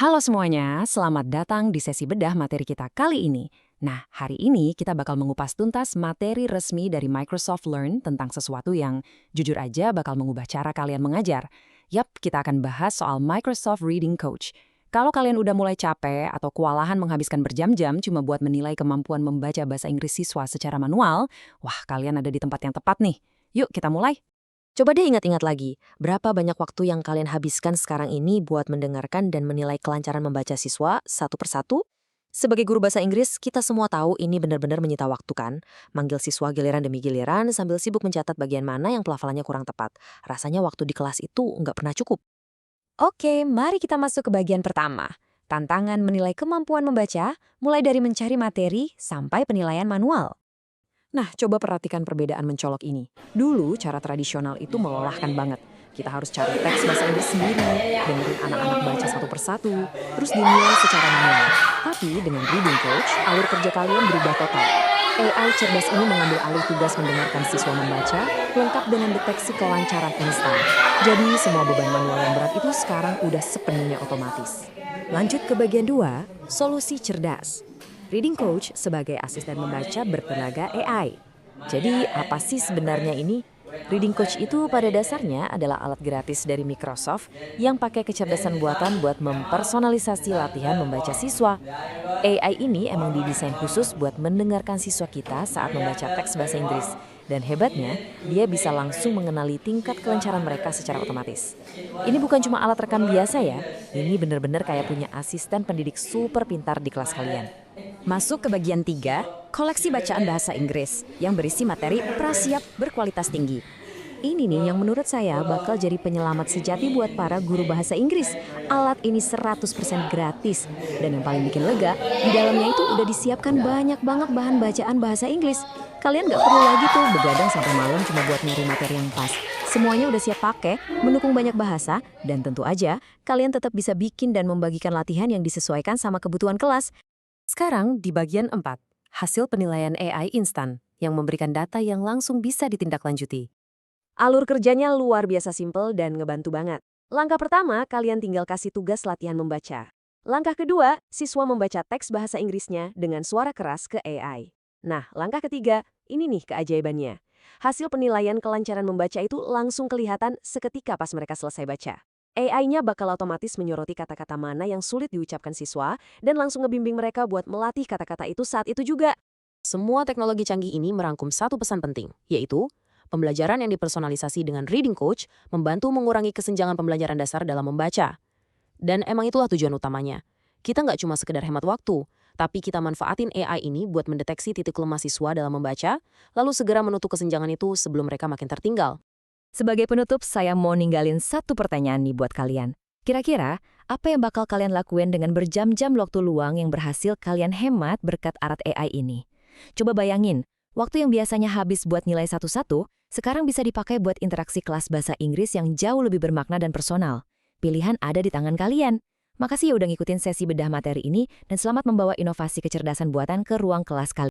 Halo semuanya, selamat datang di sesi bedah materi kita kali ini. Nah, hari ini kita bakal mengupas tuntas materi resmi dari Microsoft Learn tentang sesuatu yang jujur aja bakal mengubah cara kalian mengajar. Yap, kita akan bahas soal Microsoft Reading Coach. Kalau kalian udah mulai capek atau kewalahan menghabiskan berjam-jam cuma buat menilai kemampuan membaca bahasa Inggris siswa secara manual, wah kalian ada di tempat yang tepat nih. Yuk kita mulai. Coba deh ingat-ingat lagi, berapa banyak waktu yang kalian habiskan sekarang ini buat mendengarkan dan menilai kelancaran membaca siswa satu persatu? Sebagai guru bahasa Inggris, kita semua tahu ini benar-benar menyita waktu kan? Manggil siswa giliran demi giliran sambil sibuk mencatat bagian mana yang pelafalannya kurang tepat. Rasanya waktu di kelas itu nggak pernah cukup. Oke, mari kita masuk ke bagian pertama. Tantangan menilai kemampuan membaca, mulai dari mencari materi sampai penilaian manual. Nah, coba perhatikan perbedaan mencolok ini. Dulu, cara tradisional itu melelahkan banget. Kita harus cari teks bahasa Inggris sendiri, dengerin anak-anak baca satu persatu, terus dinilai secara manual. Tapi dengan Reading Coach, alur kerja kalian berubah total. AI cerdas ini mengambil alih tugas mendengarkan siswa membaca, lengkap dengan deteksi kelancaran instan. Jadi, semua beban manual yang berat itu sekarang udah sepenuhnya otomatis. Lanjut ke bagian 2, solusi cerdas. Reading Coach sebagai asisten membaca bertenaga AI. Jadi apa sih sebenarnya ini? Reading Coach itu pada dasarnya adalah alat gratis dari Microsoft yang pakai kecerdasan buatan buat mempersonalisasi latihan membaca siswa. AI ini emang didesain khusus buat mendengarkan siswa kita saat membaca teks bahasa Inggris. Dan hebatnya, dia bisa langsung mengenali tingkat kelancaran mereka secara otomatis. Ini bukan cuma alat rekam biasa ya, ini benar-benar kayak punya asisten pendidik super pintar di kelas kalian. Masuk ke bagian 3, koleksi bacaan bahasa Inggris yang berisi materi prasiap berkualitas tinggi. Ini nih yang menurut saya bakal jadi penyelamat sejati buat para guru bahasa Inggris. Alat ini 100% gratis. Dan yang paling bikin lega, di dalamnya itu udah disiapkan banyak banget bahan bacaan bahasa Inggris. Kalian nggak perlu lagi tuh begadang sampai malam cuma buat nyari materi yang pas. Semuanya udah siap pakai, mendukung banyak bahasa, dan tentu aja kalian tetap bisa bikin dan membagikan latihan yang disesuaikan sama kebutuhan kelas. Sekarang di bagian 4, hasil penilaian AI instan yang memberikan data yang langsung bisa ditindaklanjuti. Alur kerjanya luar biasa simpel dan ngebantu banget. Langkah pertama, kalian tinggal kasih tugas latihan membaca. Langkah kedua, siswa membaca teks bahasa Inggrisnya dengan suara keras ke AI. Nah, langkah ketiga, ini nih keajaibannya. Hasil penilaian kelancaran membaca itu langsung kelihatan seketika pas mereka selesai baca. AI-nya bakal otomatis menyoroti kata-kata mana yang sulit diucapkan siswa dan langsung ngebimbing mereka buat melatih kata-kata itu saat itu juga. Semua teknologi canggih ini merangkum satu pesan penting, yaitu pembelajaran yang dipersonalisasi dengan Reading Coach membantu mengurangi kesenjangan pembelajaran dasar dalam membaca. Dan emang itulah tujuan utamanya. Kita nggak cuma sekedar hemat waktu, tapi kita manfaatin AI ini buat mendeteksi titik lemah siswa dalam membaca, lalu segera menutup kesenjangan itu sebelum mereka makin tertinggal. Sebagai penutup, saya mau ninggalin satu pertanyaan nih buat kalian. Kira-kira, apa yang bakal kalian lakuin dengan berjam-jam waktu luang yang berhasil kalian hemat berkat alat AI ini? Coba bayangin, waktu yang biasanya habis buat nilai satu-satu, sekarang bisa dipakai buat interaksi kelas bahasa Inggris yang jauh lebih bermakna dan personal. Pilihan ada di tangan kalian. Makasih ya udah ngikutin sesi bedah materi ini dan selamat membawa inovasi kecerdasan buatan ke ruang kelas kalian.